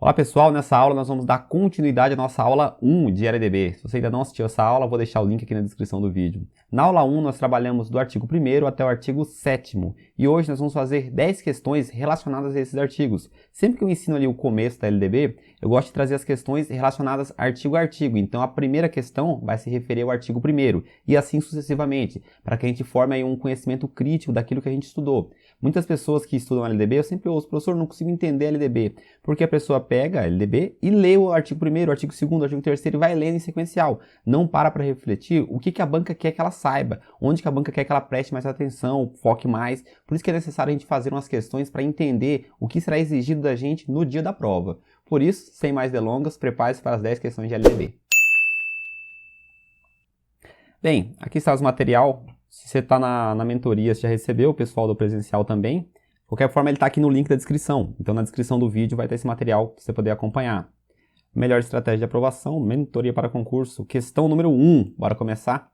Olá pessoal, nessa aula nós vamos dar continuidade à nossa aula 1 de LDB. Se você ainda não assistiu essa aula, vou deixar o link aqui na descrição do vídeo. Na aula 1 nós trabalhamos do artigo 1º até o artigo 7º e hoje nós vamos fazer 10 questões relacionadas a esses artigos. Sempre que eu ensino ali o começo da LDB, eu gosto de trazer as questões relacionadas artigo a artigo. Então a primeira questão vai se referir ao artigo 1º e assim sucessivamente, para que a gente forme aí um conhecimento crítico daquilo que a gente estudou. Muitas pessoas que estudam LDB, eu sempre ouço, professor, não consigo entender LDB, porque a pessoa pega a LDB e lê o artigo 1º, o artigo 2º, o artigo 3º e vai lendo em sequencial. Não para refletir o que a banca quer que ela saiba, onde que a banca quer que ela preste mais atenção, foque mais. Por isso que é necessário a gente fazer umas questões para entender o que será exigido da gente no dia da prova. Por isso, sem mais delongas, prepare-se para as 10 questões de LDB. Bem, aqui está o material. Se você está na mentoria, você já recebeu, o pessoal do presencial também. De qualquer forma, ele está aqui no link da descrição. Então, na descrição do vídeo vai ter esse material para você poder acompanhar. Melhor estratégia de aprovação, mentoria para concurso. Questão número 1. Bora começar?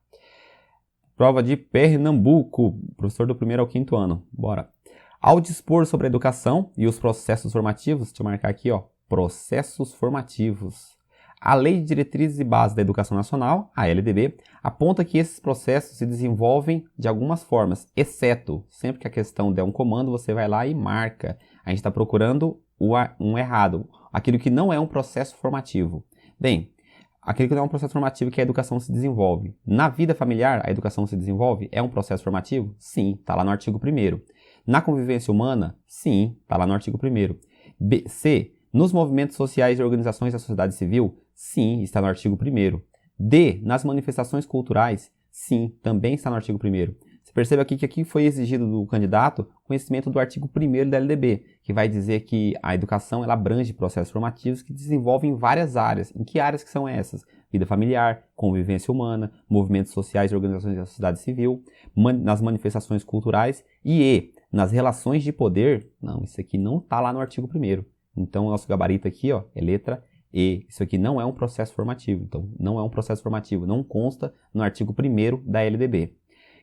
Prova de Pernambuco, professor do 1º ao 5º ano. Bora. Ao dispor sobre a educação e os processos formativos, deixa eu marcar aqui, ó, processos formativos. A Lei de Diretrizes e Bases da Educação Nacional, a LDB, aponta que esses processos se desenvolvem de algumas formas, exceto, sempre que a questão der um comando, você vai lá e marca. A gente está procurando um errado, aquilo que não é um processo formativo. Bem, aquilo que não é um processo formativo que a educação se desenvolve. Na vida familiar, a educação se desenvolve? É um processo formativo? Sim, está lá no artigo 1º. Na convivência humana? Sim, está lá no artigo 1º. C. Nos movimentos sociais e organizações da sociedade civil? Sim, está no artigo 1º. D. Nas manifestações culturais? Sim, também está no artigo 1º. Você percebe aqui que aqui foi exigido do candidato conhecimento do artigo 1º da LDB, que vai dizer que a educação ela abrange processos formativos que desenvolvem várias áreas. Em que áreas que são essas? Vida familiar, convivência humana, movimentos sociais e organizações da sociedade civil, nas manifestações culturais e nas relações de poder. Não, isso aqui não está lá no artigo 1º. Então, o nosso gabarito aqui, ó, é letra E. Isso aqui não é um processo formativo. Então, não é um processo formativo. Não consta no artigo 1º da LDB.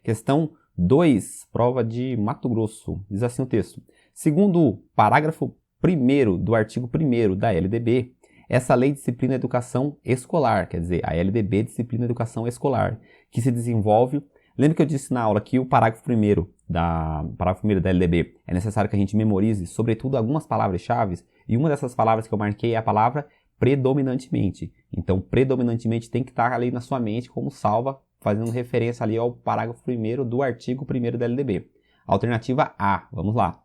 Questão 2, prova de Mato Grosso. Diz assim o texto. Segundo o parágrafo 1º do artigo 1º da LDB, essa lei disciplina a educação escolar, quer dizer, a LDB disciplina a educação escolar, que se desenvolve... Lembra que eu disse na aula que o parágrafo 1º da LDB é necessário que a gente memorize, sobretudo, algumas palavras-chave, e uma dessas palavras que eu marquei é a palavra predominantemente. Então, predominantemente tem que estar ali na sua mente como salva, fazendo referência ali ao parágrafo 1º do artigo 1º da LDB. Alternativa A, vamos lá.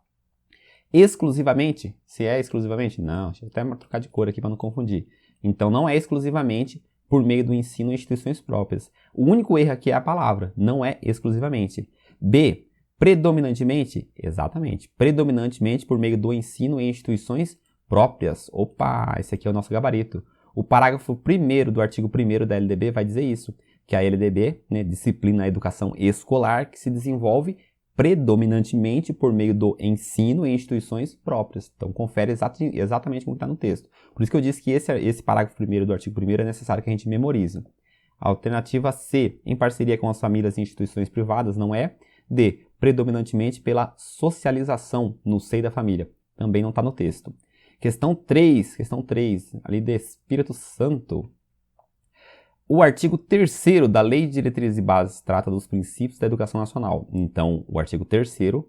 Exclusivamente, se é exclusivamente, não, deixa eu até trocar de cor aqui para não confundir. Então, não é exclusivamente por meio do ensino em instituições próprias. O único erro aqui é a palavra, não é exclusivamente. B, predominantemente, exatamente, predominantemente por meio do ensino em instituições próprias. Opa, esse aqui é o nosso gabarito. O parágrafo 1º do artigo 1º da LDB vai dizer isso, que a LDB, disciplina a educação escolar, que se desenvolve predominantemente por meio do ensino em instituições próprias. Então, confere exatamente como está no texto. Por isso que eu disse que esse parágrafo 1º do artigo 1º é necessário que a gente memorize. Alternativa C, em parceria com as famílias e instituições privadas, não é. D, predominantemente pela socialização no seio da família. Também não está no texto. Questão 3, ali de Espírito Santo. O artigo 3º da Lei de Diretrizes e Bases trata dos princípios da educação nacional. Então, o artigo 3º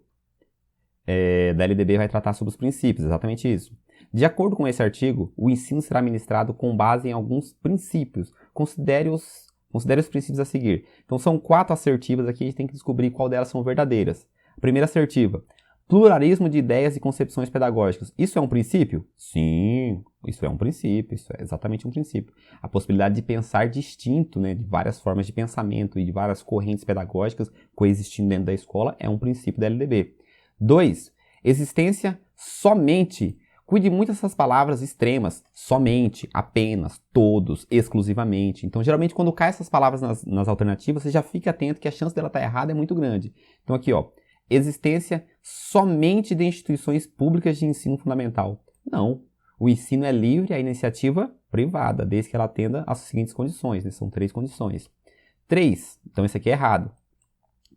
da LDB vai tratar sobre os princípios, exatamente isso. De acordo com esse artigo, o ensino será ministrado com base em alguns princípios. Considere os princípios a seguir. Então, são 4 assertivas aqui, a gente tem que descobrir qual delas são verdadeiras. A primeira assertiva. Pluralismo de ideias e concepções pedagógicas. Isso é um princípio? Sim, isso é um princípio, isso é exatamente um princípio. A possibilidade de pensar distinto, de várias formas de pensamento e de várias correntes pedagógicas coexistindo dentro da escola é um princípio da LDB. 2. Existência somente. Cuide muito dessas palavras extremas. Somente, apenas, todos, exclusivamente. Então, geralmente, quando cai essas palavras nas alternativas, você já fica atento que a chance dela estar errada é muito grande. Então, aqui, ó. Existência somente de instituições públicas de ensino fundamental. Não. O ensino é livre à iniciativa privada, desde que ela atenda às seguintes condições. São 3 condições. 3. Então, esse aqui é errado.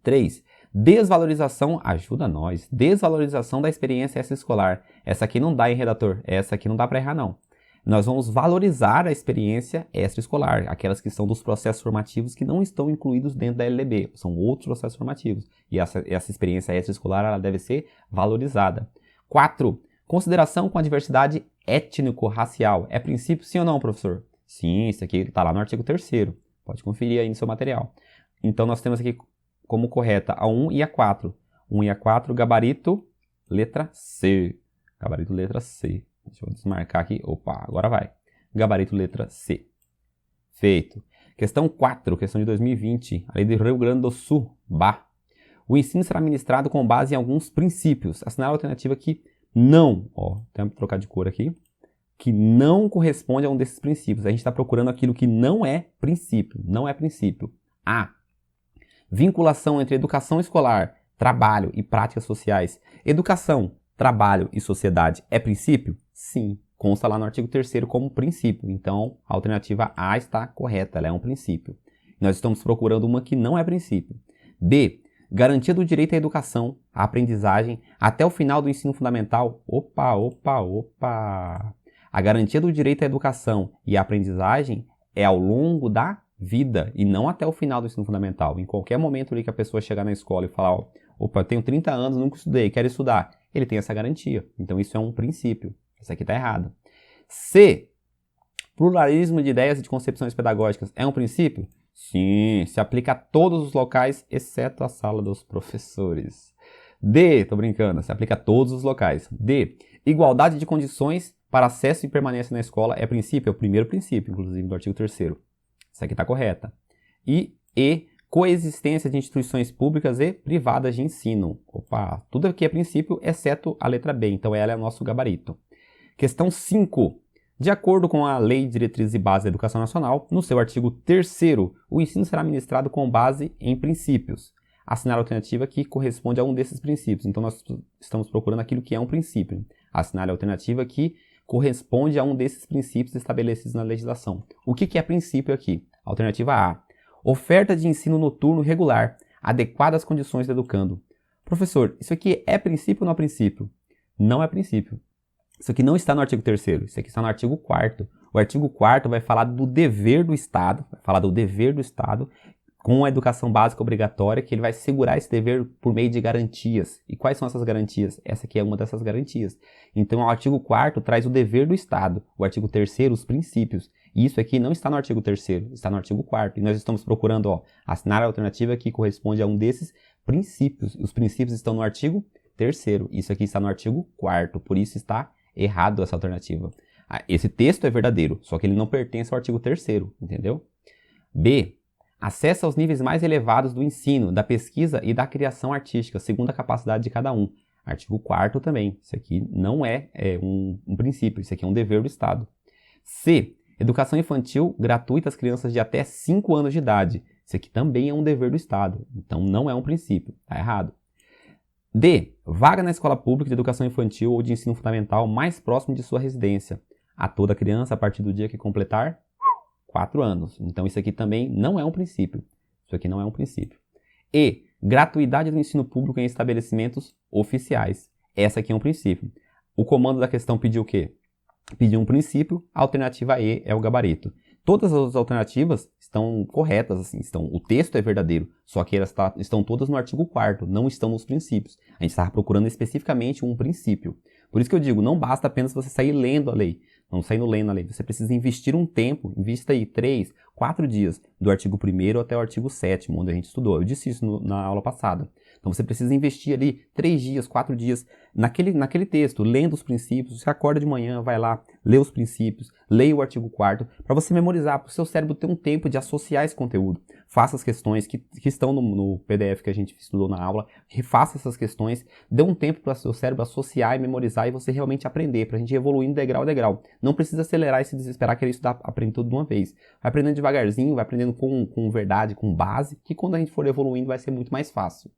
3. Desvalorização, ajuda nós. Desvalorização da experiência extraescolar. Essa aqui não dá, hein, redator? Essa aqui não dá para errar, não. Nós vamos valorizar a experiência extraescolar, aquelas que são dos processos formativos que não estão incluídos dentro da LDB, são outros processos formativos. E essa experiência extraescolar ela deve ser valorizada. 4. Consideração com a diversidade étnico-racial. É princípio sim ou não, professor? Sim, isso aqui está lá no artigo 3º. Pode conferir aí no seu material. Então, nós temos aqui como correta a 1 e a 4. 1 e a 4, gabarito, letra C. Gabarito, letra C. Deixa eu desmarcar aqui. Opa, agora vai. Gabarito, letra C. Feito. Questão 4, questão de 2020. A lei do Rio Grande do Sul. Bah. O ensino será ministrado com base em alguns princípios. Assinalar a alternativa que não, ó, tem que trocar de cor aqui, que não corresponde a um desses princípios. A gente está procurando aquilo que não é princípio. Não é princípio. A. Vinculação entre educação escolar, trabalho e práticas sociais. Educação, trabalho e sociedade é princípio? Sim, consta lá no artigo 3º como princípio. Então, a alternativa A está correta, ela é um princípio. Nós estamos procurando uma que não é princípio. B. Garantia do direito à educação, à aprendizagem, até o final do ensino fundamental. Opa. A garantia do direito à educação e à aprendizagem é ao longo da vida e não até o final do ensino fundamental. Em qualquer momento ali que a pessoa chegar na escola e falar, ó, opa, eu tenho 30 anos, nunca estudei, quero estudar. Ele tem essa garantia. Então isso é um princípio. Isso aqui está errado. C. Pluralismo de ideias e de concepções pedagógicas é um princípio? Sim, se aplica a todos os locais, exceto a sala dos professores. D. Tô brincando, se aplica a todos os locais. D. Igualdade de condições para acesso e permanência na escola é princípio? É o primeiro princípio, inclusive, do artigo 3º. Essa aqui está correta. E coexistência de instituições públicas e privadas de ensino. Opa, tudo aqui é princípio, exceto a letra B. Então, ela é o nosso gabarito. Questão 5. De acordo com a Lei de Diretrizes e Bases da Educação Nacional, no seu artigo 3º, o ensino será ministrado com base em princípios. Assinar a alternativa que corresponde a um desses princípios. Então, nós estamos procurando aquilo que é um princípio. Assinar a alternativa que corresponde a um desses princípios estabelecidos na legislação. O que é princípio aqui? Alternativa A. Oferta de ensino noturno regular, adequada às condições do educando. Professor, isso aqui é princípio ou não é princípio? Não é princípio. Isso aqui não está no artigo 3º, isso aqui está no artigo 4º. O artigo 4º vai falar do dever do Estado, com a educação básica obrigatória, que ele vai segurar esse dever por meio de garantias. E quais são essas garantias? Essa aqui é uma dessas garantias. Então, o artigo 4º traz o dever do Estado, o artigo 3º, os princípios. E isso aqui não está no artigo 3º, está no artigo 4º. E nós estamos procurando, ó, assinar a alternativa que corresponde a um desses princípios. Os princípios estão no artigo 3º. Isso aqui está no artigo 4º, por isso está errado essa alternativa. Esse texto é verdadeiro, só que ele não pertence ao artigo 3º, entendeu? B. Acesso aos níveis mais elevados do ensino, da pesquisa e da criação artística, segundo a capacidade de cada um. Artigo 4º também. Isso aqui não é um princípio, isso aqui é um dever do Estado. C. Educação infantil gratuita às crianças de até 5 anos de idade. Isso aqui também é um dever do Estado, então não é um princípio, está errado. D. Vaga na escola pública de educação infantil ou de ensino fundamental mais próximo de sua residência. A toda criança a partir do dia que completar 4 anos. Então isso aqui também não é um princípio. Isso aqui não é um princípio. E. Gratuidade do ensino público em estabelecimentos oficiais. Essa aqui é um princípio. O comando da questão pediu o quê? Pediu um princípio, a alternativa E é o gabarito. Todas as alternativas estão corretas, assim, o texto é verdadeiro, só que elas estão todas no artigo 4º, não estão nos princípios. A gente estava procurando especificamente um princípio. Por isso que eu digo, não basta apenas você sair lendo a lei, não saindo lendo a lei, você precisa investir um tempo, invista aí 3, 4 dias, do artigo 1º até o artigo 7º, onde a gente estudou. Eu disse isso na aula passada. Então você precisa investir ali 3 dias, 4 dias naquele texto, lendo os princípios. Você acorda de manhã, vai lá, lê os princípios, leia o artigo 4º, para você memorizar, para o seu cérebro ter um tempo de associar esse conteúdo. Faça as questões que estão no PDF que a gente estudou na aula, refaça essas questões, dê um tempo para o seu cérebro associar e memorizar e você realmente aprender, para a gente ir evoluindo degrau a degrau. Não precisa acelerar e se desesperar, querer estudar, aprender tudo de uma vez. Vai aprendendo devagarzinho, vai aprendendo com verdade, com base, que quando a gente for evoluindo vai ser muito mais fácil.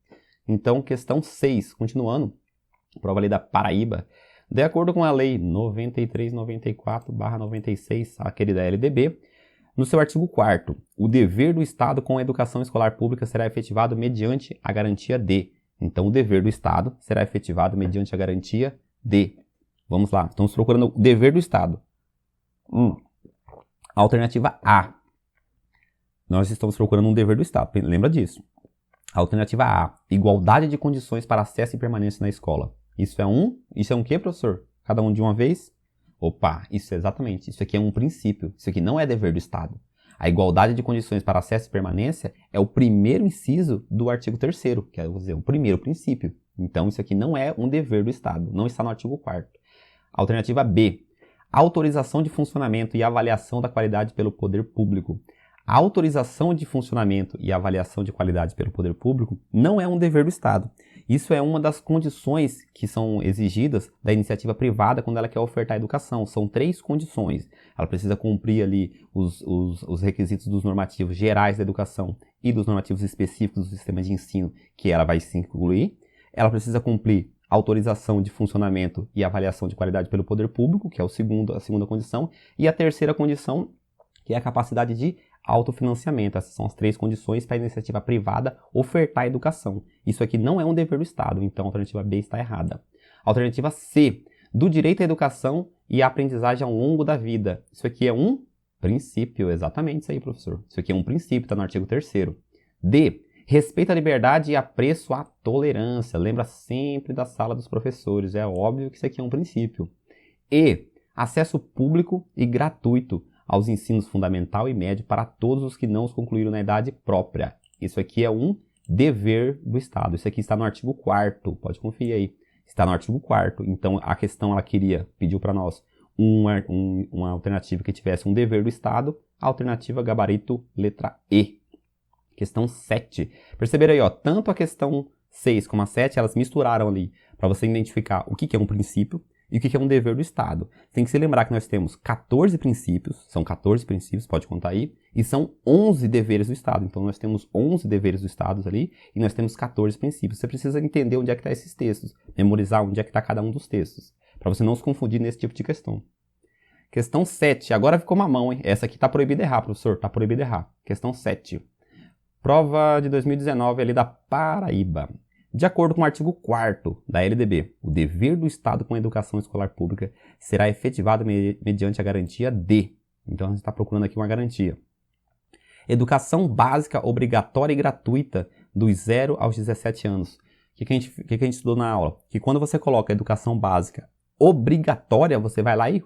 Então, questão 6, continuando, prova ali da Paraíba. De acordo com a Lei 9394/96, aquele da LDB, no seu artigo 4º, o dever do Estado com a educação escolar pública será efetivado mediante a garantia de. Então, o dever do Estado será efetivado mediante a garantia de. Vamos lá, estamos procurando o dever do Estado. Alternativa A. Nós estamos procurando um dever do Estado. Lembra disso. Alternativa A. Igualdade de condições para acesso e permanência na escola. Isso é um quê, professor? Cada um de uma vez? Opa, isso é exatamente. Isso aqui é um princípio. Isso aqui não é dever do Estado. A igualdade de condições para acesso e permanência é o primeiro inciso do artigo 3º, que é o primeiro princípio. Então, isso aqui não é um dever do Estado. Não está no artigo 4º. Alternativa B. Autorização de funcionamento e avaliação da qualidade pelo poder público. A autorização de funcionamento e avaliação de qualidade pelo poder público não é um dever do Estado. Isso é uma das condições que são exigidas da iniciativa privada quando ela quer ofertar educação. São 3 condições. Ela precisa cumprir ali os requisitos dos normativos gerais da educação e dos normativos específicos do sistema de ensino que ela vai se incluir. Ela precisa cumprir autorização de funcionamento e avaliação de qualidade pelo poder público, que é a segunda condição. E a terceira condição, que é a capacidade de autofinanciamento. Essas são as 3 condições para a iniciativa privada ofertar educação. Isso aqui não é um dever do Estado, então a alternativa B está errada. Alternativa C, do direito à educação e à aprendizagem ao longo da vida. Isso aqui é um princípio, exatamente isso aí, professor. Isso aqui é um princípio, está no artigo 3º. D, respeito à liberdade e apreço à tolerância. Lembra sempre da sala dos professores, é óbvio que isso aqui é um princípio. E, acesso público e gratuito aos ensinos fundamental e médio para todos os que não os concluíram na idade própria. Isso aqui é um dever do Estado. Isso aqui está no artigo 4º, pode conferir aí. Está no artigo 4º. Então, a questão, ela pediu para nós uma alternativa que tivesse um dever do Estado, alternativa gabarito letra E. Questão 7. Perceberam aí, ó, tanto a questão 6 como a 7, elas misturaram ali para você identificar o que é um princípio e o que é um dever do Estado. Tem que se lembrar que nós temos 14 princípios, são 14 princípios, pode contar aí, e são 11 deveres do Estado. Então nós temos 11 deveres do Estado ali e nós temos 14 princípios. Você precisa entender onde é que estão esses textos, memorizar onde é que está cada um dos textos, para você não se confundir nesse tipo de questão. Questão 7, agora ficou mamão, hein? Essa aqui está proibida errar, professor, está proibido errar. Questão 7. Prova de 2019 ali da Paraíba. De acordo com o artigo 4º da LDB, o dever do Estado com a educação escolar pública será efetivado mediante a garantia de... Então, a gente está procurando aqui uma garantia. Educação básica obrigatória e gratuita dos 0 aos 17 anos. O que a gente estudou na aula? Que quando você coloca educação básica obrigatória, você vai lá e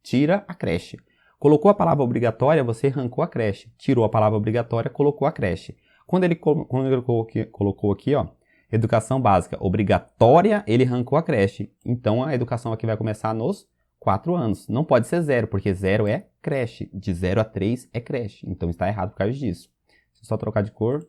tira a creche. Colocou a palavra obrigatória, você arrancou a creche. Tirou a palavra obrigatória, colocou a creche. Quando ele colocou aqui, ó, educação básica obrigatória, ele arrancou a creche. Então, a educação aqui vai começar nos 4 anos. Não pode ser 0, porque 0 é creche. De 0 a 3 é creche. Então, está errado por causa disso. Deixa eu só trocar de cor.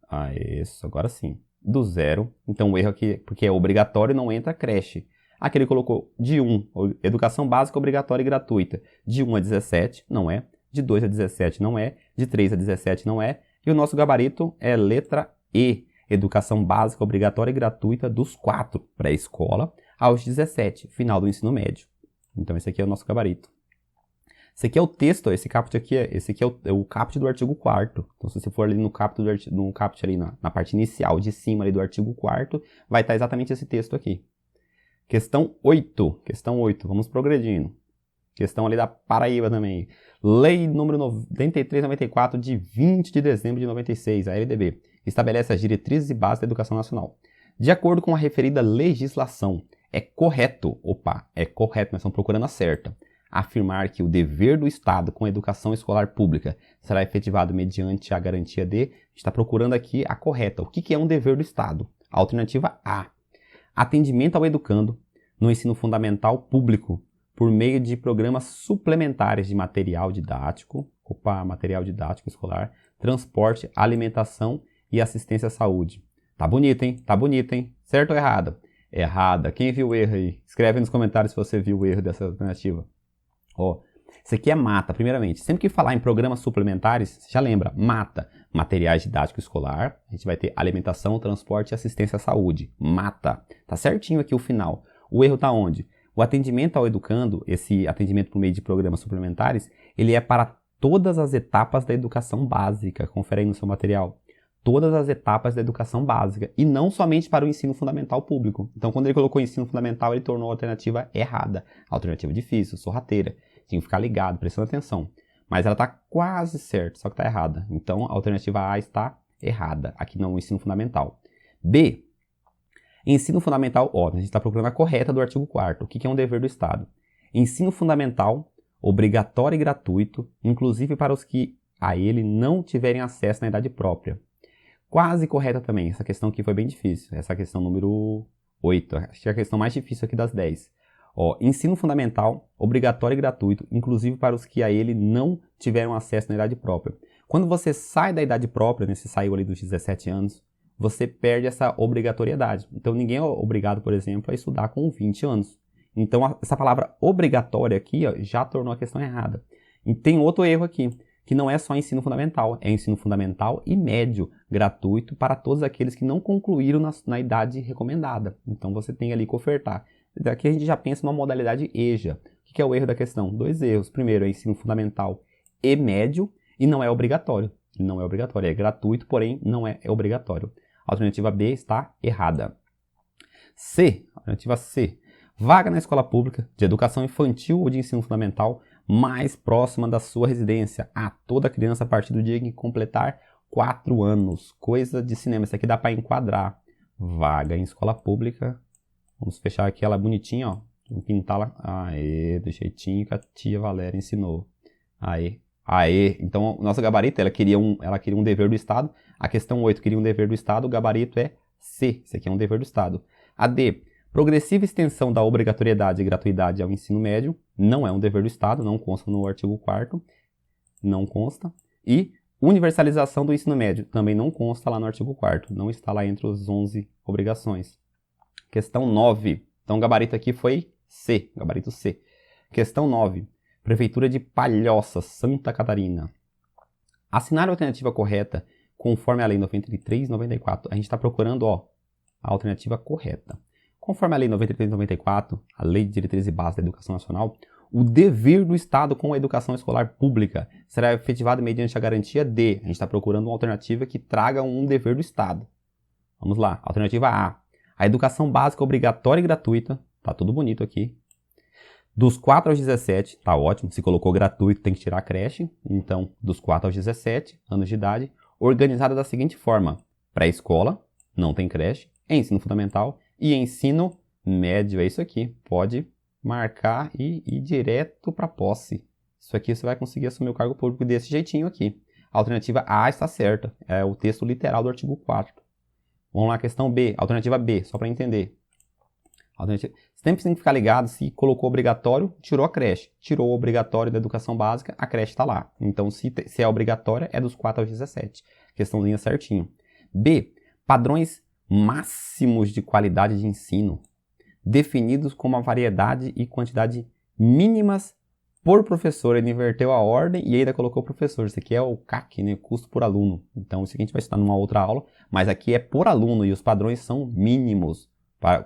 Ah, isso. Agora sim. Do 0. Então, o erro aqui, porque é obrigatório, não entra creche. Aqui ele colocou de 1, educação básica obrigatória e gratuita. De 1 a 17, não é. De 2 a 17, não é. De 3 a 17, não é. E o nosso gabarito é letra E. Educação básica obrigatória e gratuita dos 4, pré-escola, aos 17, final do ensino médio. Então, esse aqui é o nosso gabarito. Esse aqui é o texto, esse aqui é o caput do artigo 4º. Então, se você for ali no caput ali na parte inicial, de cima ali do artigo 4º, vai estar exatamente esse texto aqui. Questão 8, vamos progredindo. Questão ali da Paraíba também. Lei número 9394 de 20 de dezembro de 96, a LDB, estabelece as diretrizes e bases da educação nacional. De acordo com a referida legislação, é correto, nós estamos procurando a certa, afirmar que o dever do Estado com a educação escolar pública será efetivado mediante a garantia de... A gente está procurando aqui a correta. O que é um dever do Estado? Alternativa A. Atendimento ao educando no ensino fundamental público por meio de programas suplementares de material didático, escolar, transporte, alimentação e assistência à saúde. Tá bonito, hein? Certo ou errado? Errada. Quem viu o erro aí? Escreve nos comentários se você viu o erro dessa alternativa. Ó, isso aqui é mata, primeiramente. Sempre que falar em programas suplementares, você já lembra, mata. Materiais didáticos escolar, a gente vai ter alimentação, transporte e assistência à saúde. Mata. Tá certinho aqui o final. O erro tá onde? O atendimento ao educando, esse atendimento por meio de programas suplementares, ele é para todas as etapas da educação básica. Confere aí no seu material. Todas as etapas da educação básica e não somente para o ensino fundamental público. Então, quando ele colocou ensino fundamental, ele tornou a alternativa errada. A alternativa difícil, sorrateira. Tinha que ficar ligado, prestando atenção. Mas ela está quase certa, só que está errada. Então, a alternativa A está errada, aqui no ensino fundamental. B. Ensino fundamental, ó, a gente está procurando a correta do artigo 4º. O que é um dever do Estado? Ensino fundamental, obrigatório e gratuito, inclusive para os que a ele não tiverem acesso na idade própria. Quase correta também, essa questão aqui foi bem difícil, essa questão número 8, acho que é a questão mais difícil aqui das 10. Ó, ensino fundamental, obrigatório e gratuito, inclusive para os que a ele não tiveram acesso na idade própria. Quando você sai da idade própria, né, você saiu ali dos 17 anos, você perde essa obrigatoriedade. Então ninguém é obrigado, por exemplo, a estudar com 20 anos. Então essa palavra obrigatória aqui, ó, já tornou a questão errada. E tem outro erro aqui, que não é só ensino fundamental, é ensino fundamental e médio, gratuito para todos aqueles que não concluíram na idade recomendada. Então você tem ali que ofertar. Daqui a gente já pensa numa modalidade EJA. O que é o erro da questão? 2 erros. Primeiro, é ensino fundamental e médio e não é obrigatório. Não é obrigatório, é gratuito, porém não é obrigatório. A alternativa B está errada. C, alternativa C. Vaga na escola pública de educação infantil ou de ensino fundamental mais próxima da sua residência a toda criança a partir do dia em que completar 4 anos. Coisa de cinema, isso aqui dá para enquadrar. Vaga em escola pública. Vamos fechar aqui ela bonitinha, ó. Vamos pintá-la. Aê, do jeitinho que a tia Valéria ensinou. Aê. Aê. Então, o nosso gabarito, ela queria um dever do Estado. A questão 8 queria um dever do Estado. O gabarito é C. Isso aqui é um dever do Estado. A D. Progressiva extensão da obrigatoriedade e gratuidade ao ensino médio. Não é um dever do Estado. Não consta no artigo 4º. Não consta. E universalização do ensino médio. Também não consta lá no artigo 4º. Não está lá entre as 11 obrigações. Questão 9. Então, o gabarito aqui foi C. Gabarito C. Questão 9. Prefeitura de Palhoça, Santa Catarina. Assinar a alternativa correta conforme a Lei 93 e 94. A gente está procurando, ó, a alternativa correta. Conforme a Lei 93 e 94, a Lei de Diretrizes e Bases da Educação Nacional, o dever do Estado com a educação escolar pública será efetivado mediante a garantia de... A gente está procurando uma alternativa que traga um dever do Estado. Vamos lá. Alternativa A. A educação básica obrigatória e gratuita. Tá tudo bonito aqui. Dos 4 aos 17, tá ótimo. Se colocou gratuito, tem que tirar a creche. Então, dos 4 aos 17 anos de idade, organizada da seguinte forma. Pré-escola, não tem creche. Ensino fundamental e ensino médio. É isso aqui. Pode marcar e ir direto para posse. Isso aqui você vai conseguir assumir o cargo público desse jeitinho aqui. A alternativa A está certa. É o texto literal do artigo 4º. Vamos lá, questão B. Alternativa B, só para entender. Sempre tem que ficar ligado, se colocou obrigatório, tirou a creche. Tirou o obrigatório da educação básica, a creche está lá. Então, se é obrigatória, é dos 4 aos 17. Questãozinha certinho. B. Padrões máximos de qualidade de ensino, definidos como a variedade e quantidade mínimas por professor. Ele inverteu a ordem e ainda colocou professor. Isso aqui é o CAC, né? Custo por aluno. Então, isso aqui a gente vai estudar numa outra aula, mas aqui é por aluno e os padrões são mínimos,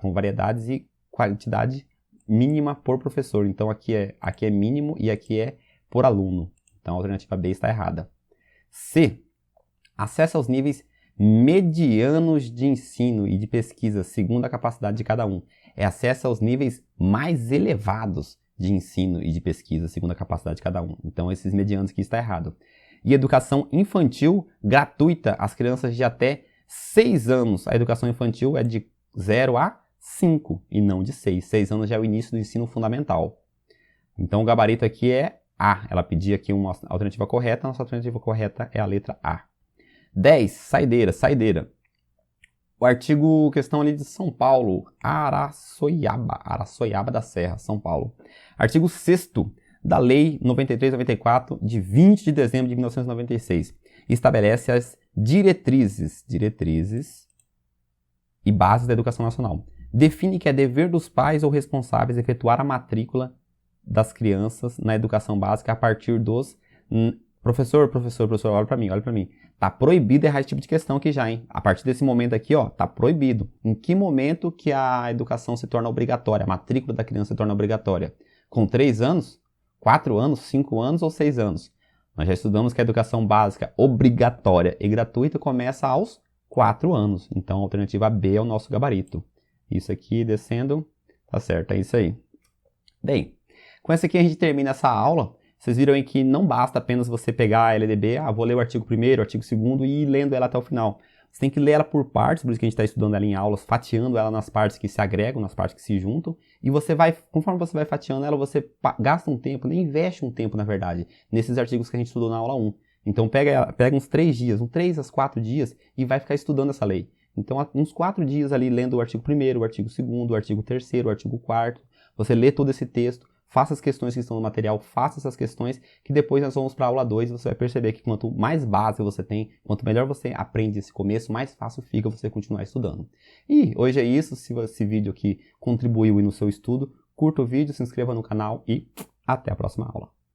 com variedades e quantidade mínima por professor. Então, aqui é mínimo e aqui é por aluno. Então, a alternativa B está errada. C. Acesso aos níveis medianos de ensino e de pesquisa, segundo a capacidade de cada um. É acesso aos níveis mais elevados de ensino e de pesquisa, segundo a capacidade de cada um. Então, esses medianos aqui está errado. E educação infantil gratuita às crianças de até 6 anos. A educação infantil é de 0 a 5 e não de 6. 6 anos já é o início do ensino fundamental. Então, o gabarito aqui é A. Ela pedia aqui uma alternativa correta. Nossa alternativa correta é a letra A. 10. Saideira. O artigo, questão ali de São Paulo, Araçoiaba da Serra, São Paulo. Artigo 6º da Lei 93/94, de 20 de dezembro de 1996, estabelece as diretrizes e bases da educação nacional. Define que é dever dos pais ou responsáveis efetuar a matrícula das crianças na educação básica a partir dos... Professor, olha pra mim. Tá proibido errar esse tipo de questão aqui já, hein? A partir desse momento aqui, ó, tá proibido. Em que momento que a educação se torna obrigatória? A matrícula da criança se torna obrigatória? Com 3 anos? 4 anos? 5 anos ou 6 anos? Nós já estudamos que a educação básica obrigatória e gratuita começa aos 4 anos. Então, a alternativa B é o nosso gabarito. Isso aqui descendo, tá certo, é isso aí. Bem, Com essa aqui a gente termina essa aula. Vocês viram aí que não basta apenas você pegar a LDB, vou ler o artigo 1º, o artigo 2º e ir lendo ela até o final. Você tem que ler ela por partes, por isso que a gente está estudando ela em aulas, fatiando ela nas partes que se agregam, nas partes que se juntam. E você vai, conforme você vai fatiando ela, você gasta um tempo, nem investe um tempo, na verdade, nesses artigos que a gente estudou na aula 1. Então pega uns 3 dias, uns 3 a 4 dias e vai ficar estudando essa lei. Então uns 4 dias ali lendo o artigo 1º, o artigo 2º, o artigo 3º, o artigo 4º. Você lê todo esse texto, faça as questões que estão no material, faça essas questões, que depois nós vamos para a aula 2 e você vai perceber que quanto mais base você tem, quanto melhor você aprende esse começo, mais fácil fica você continuar estudando. E hoje é isso, se esse vídeo aqui contribuiu no seu estudo, curta o vídeo, se inscreva no canal e até a próxima aula.